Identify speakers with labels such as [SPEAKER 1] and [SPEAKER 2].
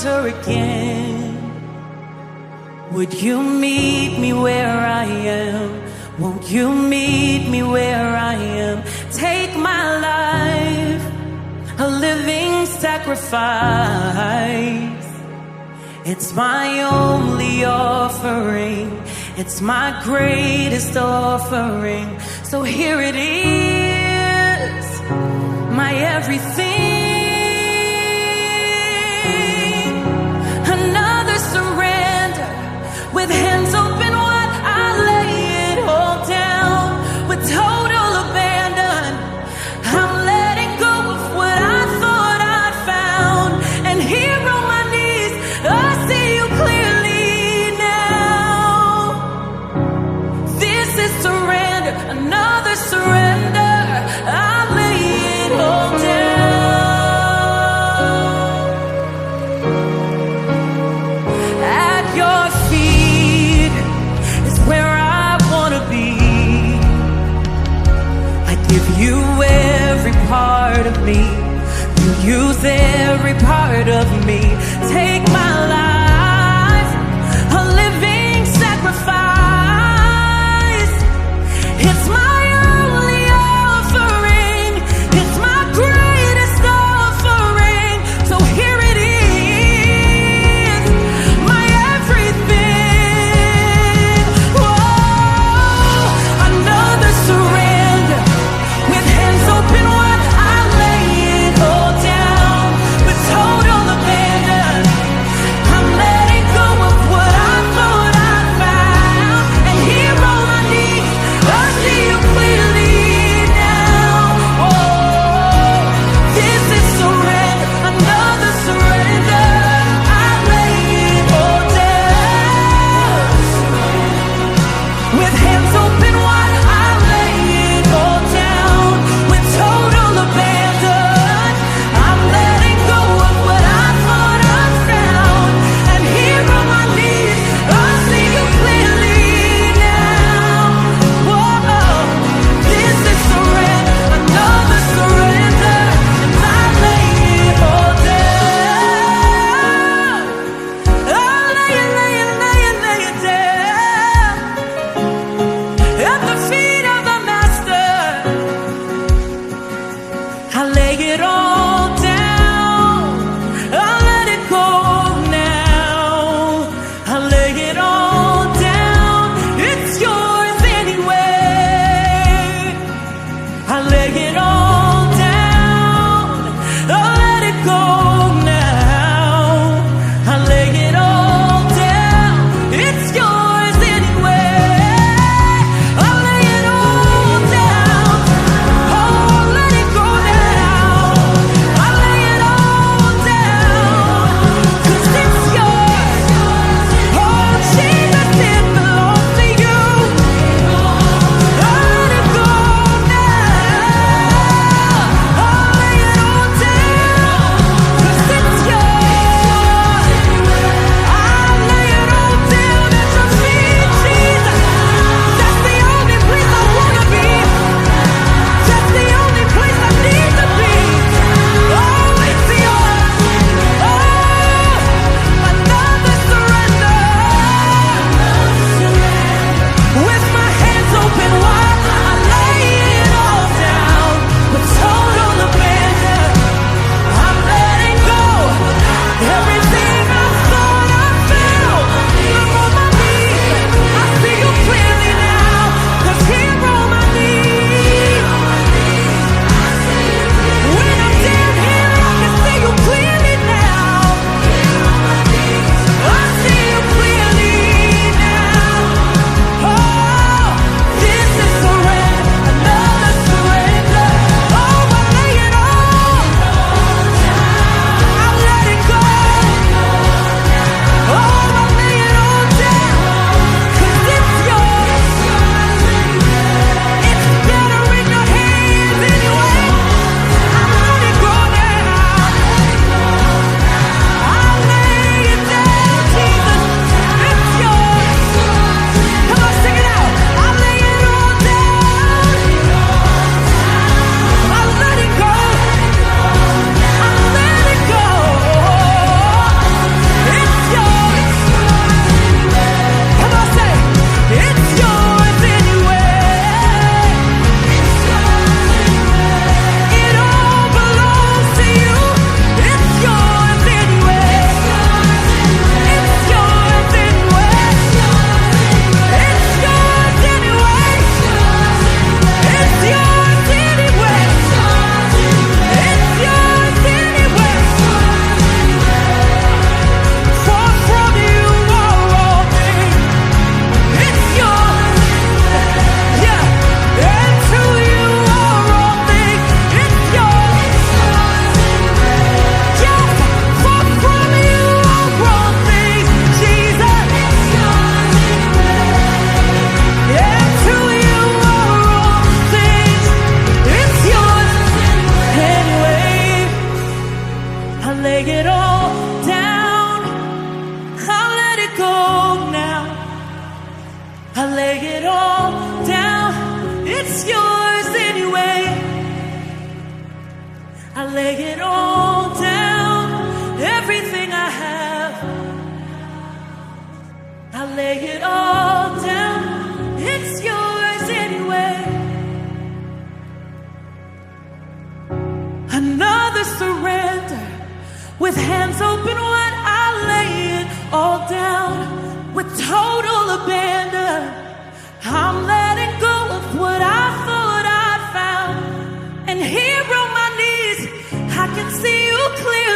[SPEAKER 1] altar again. Would you meet me where I am? Won't you meet me where I am? Take my life, a living sacrifice. It's my only offering. It's my greatest offering. So here it is, my everything. Another surrender, with hands open wide, I lay it all down. With total abandon, I'm letting go of what I thought I'd found. And here on my knees, I see you clearly now. This is surrender, another surrender. I lay it all down. At your feet is where I wanna be. I give you every part of me. You use every part of me. Take my life, a living sacrifice. It's my only offering. It's my greatest offering. So here it is, my everything. Whoa, another surrender, with hands open wide, I lay it all down. With total abandon, I'm letting go of what I thought I'd found. lay it all down. I let it go now. I lay it all down. It's yours anyway. I lay it all down. Everything I have, I lay it all down. It's yours anyway. Another surrender. With hands open wide, I lay it all down. With total abandon, I'm letting go of what I thought I found. And here on my knees, I can see you